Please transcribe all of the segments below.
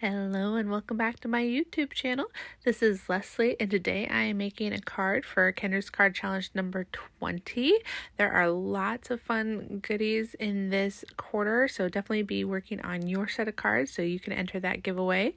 Hello and welcome back to my YouTube channel. This is Leslie and today I am making a card for Kendra's Card Challenge number 20. There are lots of fun goodies in this quarter, so definitely be working on your set of cards so you can enter that giveaway.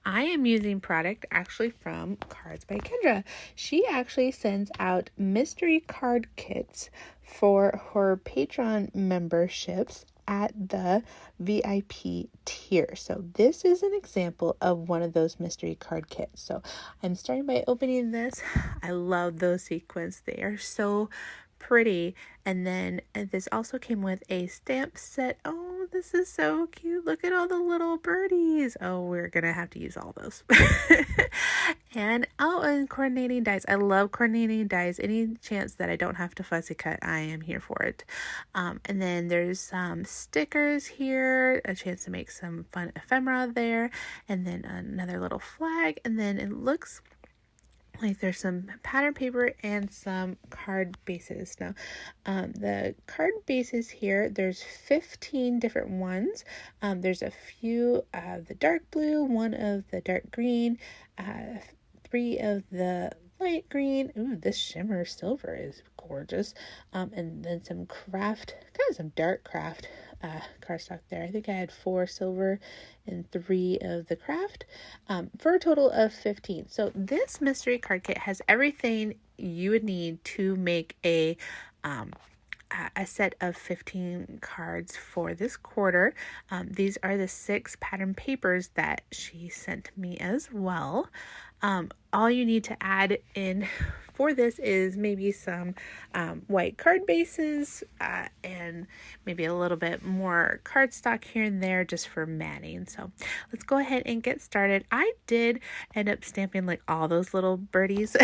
I am using product actually from Cards by Kendra. She actually sends out mystery card kits for her Patreon memberships at the VIP tier. So this is an example of one of those mystery card kits. So I'm starting by opening this. I love those sequins. They are so pretty. And then this also came with a stamp set. Oh, this is so cute. Look at all the little birdies. Oh, we're gonna have to use all those. And coordinating dies. I love coordinating dies. Any chance that I don't have to fussy cut, I am here for it. And then there's some stickers here, a chance to make some fun ephemera there, and then another little flag, and then it looks like there's some pattern paper and some card bases. Now, the card bases here, there's 15 different ones. There's a few of the dark blue, one of the dark green, 3 of the light green. Ooh, this shimmer silver is gorgeous. And then some craft, kind of some dark craft cardstock there. I think I had 4 silver and 3 of the craft, for a total of 15. So this mystery card kit has everything you would need to make a set of 15 cards for this quarter. These are the 6 pattern papers that she sent me as well. All you need to add in for this is maybe some white card bases and maybe a little bit more cardstock here and there just for matting. So let's go ahead and get started. I did end up stamping like all those little birdies.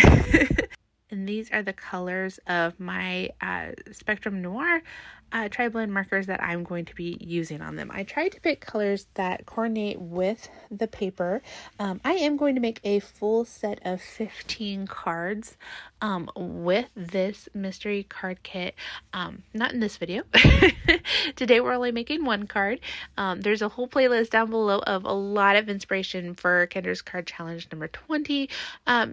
And these are the colors of my Spectrum Noir tri-blend markers that I'm going to be using on them. I tried to pick colors that coordinate with the paper. I am going to make a full set of 15 cards with this mystery card kit. Not in this video. Today we're only making 1 card. There's a whole playlist down below of a lot of inspiration for Kendra's Card Challenge number 20.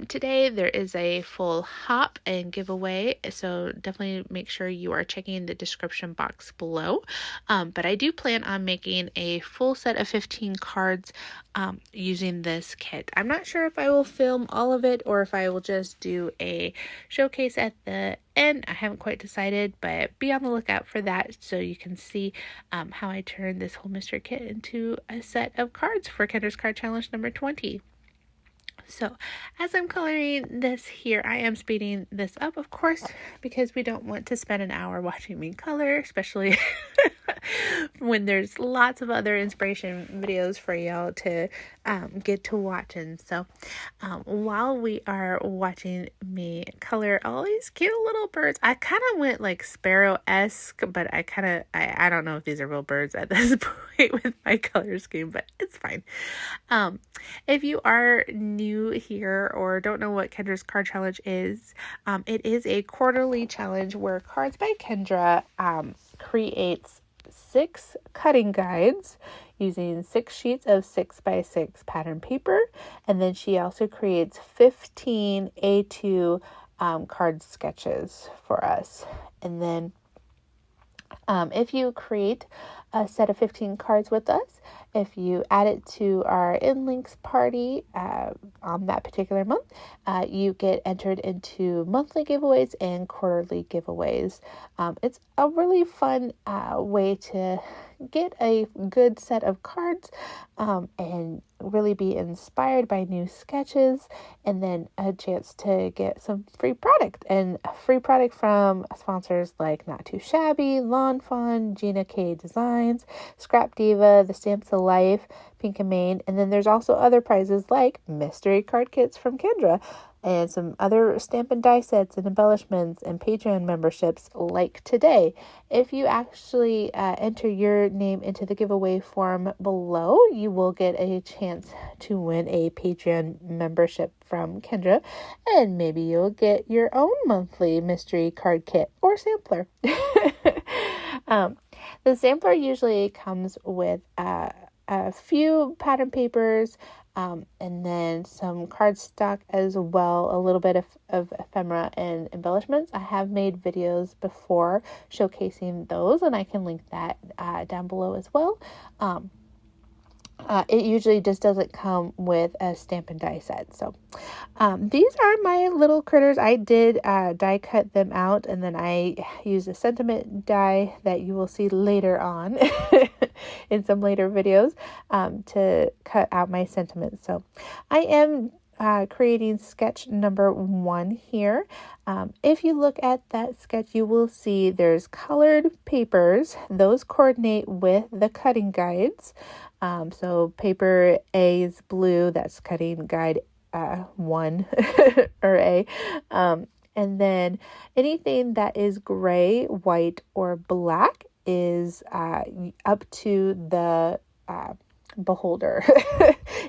Today there is a full hop and giveaway, so definitely make sure you are checking the description box below. But I do plan on making a full set of 15 cards using this kit. I'm not sure if I will film all of it or if I will just do a showcase at the end. I haven't quite decided, but be on the lookout for that so you can see how I turn this whole mystery kit into a set of cards for Kendra's Card Challenge number 20. So as I'm coloring this here, I am speeding this up, of course, because we don't want to spend an hour watching me color, especially when there's lots of other inspiration videos for y'all to get to watching. So while we are watching me color all these cute little birds, I kind of went like sparrow-esque, but I don't know if these are real birds at this point with my color scheme, but it's fine. If you are new here or don't know what Kendra's Card Challenge is, it is a quarterly challenge where Cards by Kendra creates 6 cutting guides using 6 sheets of 6x6 pattern paper, and then she also creates 15 A2 card sketches for us. And then if you create a set of 15 cards with us, if you add it to our InLinkz party on that particular month, you get entered into monthly giveaways and quarterly giveaways. It's a really fun way to get a good set of cards and really be inspired by new sketches, and then a chance to get some free product, and free product from sponsors like Not Too Shabby, Lawn Fawn, Gina K Designs, Scrap Diva, The Stamps of Life, Pink and Main, and then there's also other prizes like mystery card kits from Kendra and some other stamp and die sets and embellishments and Patreon memberships like today. If you actually enter your name into the giveaway form below, you will get a chance to win a Patreon membership from Kendra, and maybe you'll get your own monthly mystery card kit or sampler. The sampler usually comes with a few pattern papers, and then some cardstock as well, a little bit of ephemera and embellishments. I have made videos before showcasing those, and I can link that down below as well. It usually just doesn't come with a stamp and die set. So these are my little critters. I did die cut them out, and then I used a sentiment die that you will see later on in some later videos to cut out my sentiments. So I am creating sketch number 1 here. If you look at that sketch, you will see there's colored papers. Those coordinate with the cutting guides. So paper A is blue, that's cutting guide 1 or A. And then anything that is gray, white, or black is up to the beholder.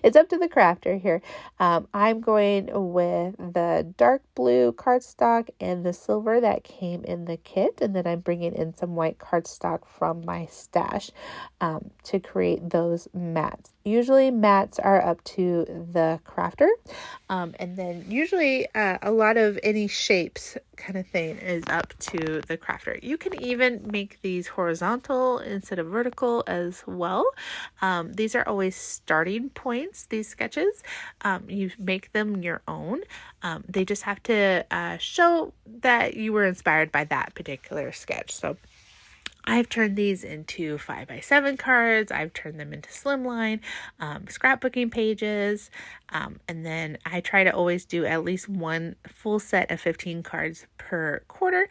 It's up to the crafter here. I'm going with the dark blue cardstock and the silver that came in the kit, and then I'm bringing in some white cardstock from my stash to create those mats. Usually mats are up to the crafter, and then usually a lot of any shapes kind of thing is up to the crafter. You can even make these horizontal instead of vertical as well. These are always starting points, these sketches. You make them your own. They just have to show that you were inspired by that particular sketch. So I've turned these into 5x7 cards. I've turned them into slimline, scrapbooking pages. And then I try to always do at least one full set of 15 cards per quarter,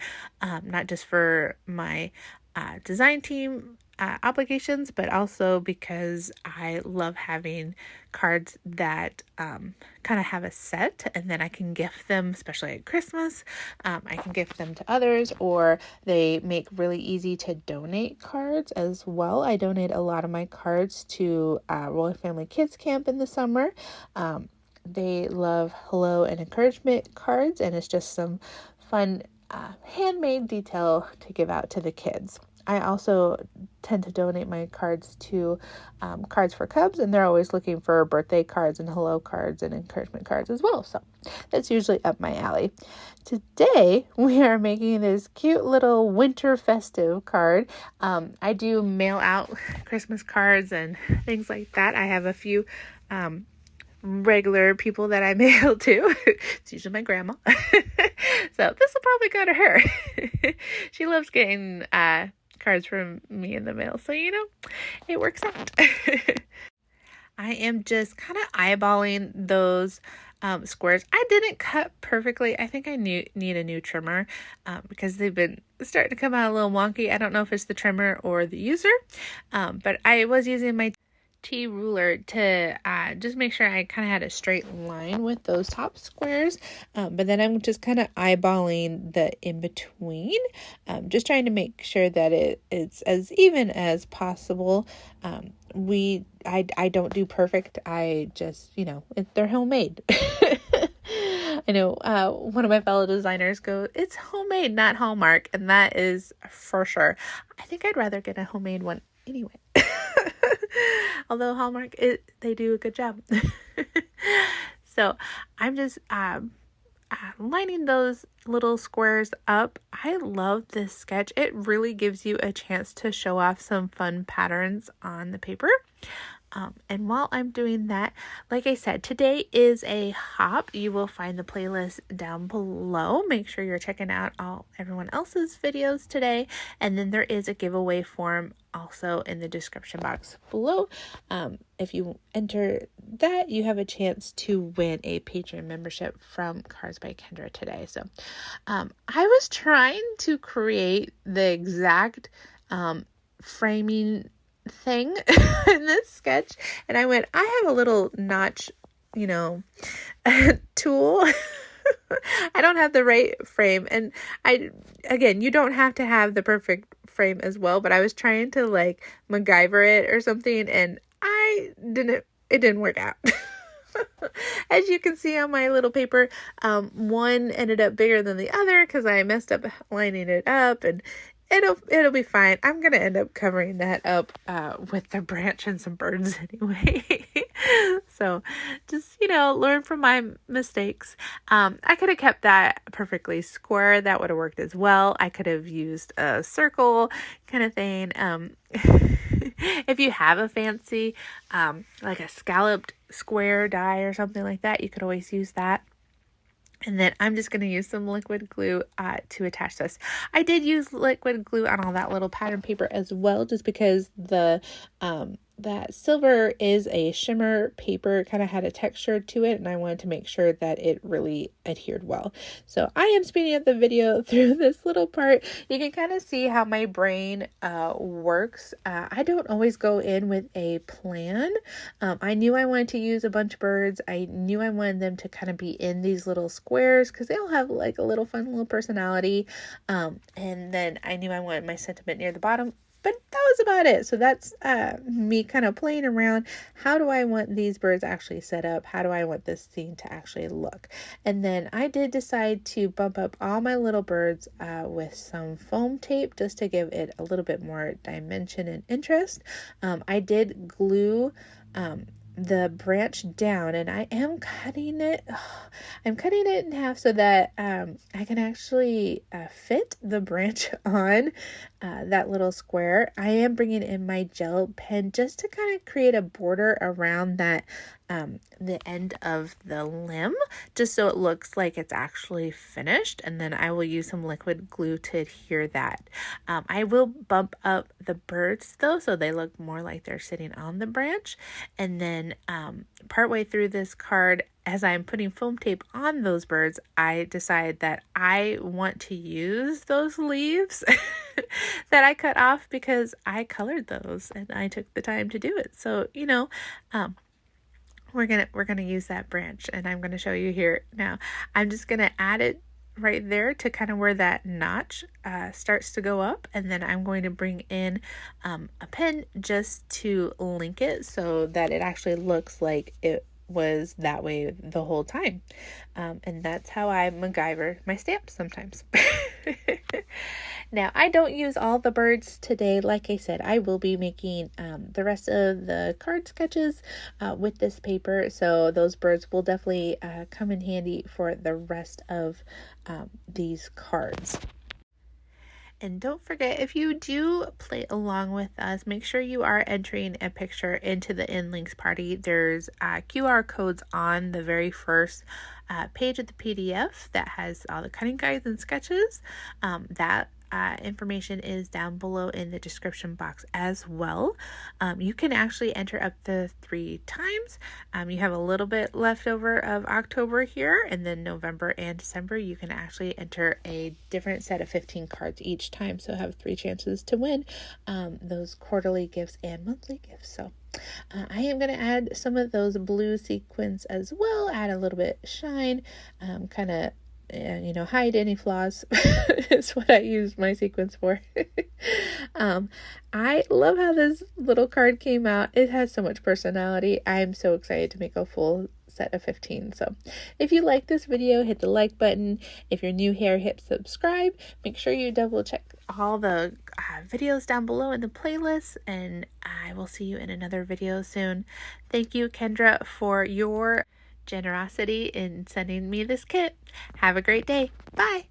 not just for my design team obligations, but also because I love having cards that kind of have a set, and then I can gift them, especially at Christmas. I can gift them to others, or they make really easy to donate cards as well. I donate a lot of my cards to Rolling Family Kids Camp in the summer. They love hello and encouragement cards, and it's just some fun handmade detail to give out to the kids. I also tend to donate my cards to Cards for Cubs, and they're always looking for birthday cards and hello cards and encouragement cards as well. So that's usually up my alley. Today, we are making this cute little winter festive card. I do mail out Christmas cards and things like that. I have a few regular people that I mail to. It's usually my grandma. So this will probably go to her. She loves getting cards from me in the mail, so it works out. I am just kind of eyeballing those squares. I didn't cut perfectly. I think I need a new trimmer because they've been starting to come out a little wonky. I don't know if it's the trimmer or the user, but I was using my T ruler to just make sure I kind of had a straight line with those top squares, but then I'm just kind of eyeballing the in between, just trying to make sure that it's as even as possible. I don't do perfect. I just they're homemade. I know one of my fellow designers goes, "It's homemade, not Hallmark," and that is for sure. I think I'd rather get a homemade one anyway. Although Hallmark, they do a good job. So I'm just lining those little squares up. I love this sketch. It really gives you a chance to show off some fun patterns on the paper. And while I'm doing that, like I said, today is a hop. You will find the playlist down below. Make sure you're checking out everyone else's videos today. And then there is a giveaway form also in the description box below. If you enter that, you have a chance to win a Patreon membership from Cards by Kendra today. So I was trying to create the exact framing thing in this sketch, and I have a little notch tool. I don't have the right frame, and you don't have to have the perfect frame as well, but I was trying to like MacGyver it or something, and it didn't work out. As you can see on my little paper, one ended up bigger than the other because I messed up lining it up, and it'll be fine. I'm gonna end up covering that up with the branch and some birds anyway. So just, learn from my mistakes. I could have kept that perfectly square. That would have worked as well. I could have used a circle kind of thing. If you have a fancy like a scalloped square die or something like that, you could always use that. And then I'm just going to use some liquid glue to attach this. I did use liquid glue on all that little pattern paper as well, just because that silver is a shimmer paper, kind of had a texture to it, and I wanted to make sure that it really adhered well. So I am speeding up the video through this little part. You can kind of see how my brain works. I don't always go in with a plan. I knew I wanted to use a bunch of birds. I knew I wanted them to kind of be in these little squares because they all have like a little fun little personality. And then I knew I wanted my sentiment near the bottom. But that was about it. So that's me kind of playing around. How do I want these birds actually set up? How do I want this scene to actually look? And then I did decide to bump up all my little birds with some foam tape just to give it a little bit more dimension and interest. I did glue the branch down, and I am cutting it. I'm cutting it in half so that I can actually fit the branch on that little square. I am bringing in my gel pen just to kind of create a border around that the end of the limb, just so it looks like it's actually finished. And then I will use some liquid glue to adhere that. I will bump up the birds though, so they look more like they're sitting on the branch. And then partway through this card, as I'm putting foam tape on those birds, I decide that I want to use those leaves that I cut off because I colored those and I took the time to do it. So, we're gonna use that branch, and I'm gonna show you here now. I'm just gonna add it right there to kind of where that notch starts to go up, and then I'm going to bring in a pen just to link it so that it actually looks like it was that way the whole time. And that's how I MacGyver my stamps sometimes. Now, I don't use all the birds today. Like I said, I will be making the rest of the card sketches with this paper. So those birds will definitely come in handy for the rest of these cards. And don't forget, if you do play along with us, make sure you are entering a picture into the InLinkz party. There's QR codes on the very first page of the PDF that has all the cutting guides and sketches. That information is down below in the description box as well. You can actually enter up to 3 times. You have a little bit left over of October here, and then November and December you can actually enter a different set of 15 cards each time, so have 3 chances to win those quarterly gifts and monthly gifts. So I am going to add some of those blue sequins as well, add a little bit shine, kind of hide any flaws is what I use my sequins for. I love how this little card came out. It has so much personality. I'm so excited to make a full set of 15. So if you like this video, hit the like button. If you're new here, hit subscribe. Make sure you double check all the videos down below in the playlist, and I will see you in another video soon. Thank you, Kendra, for your generosity in sending me this kit. Have a great day. Bye.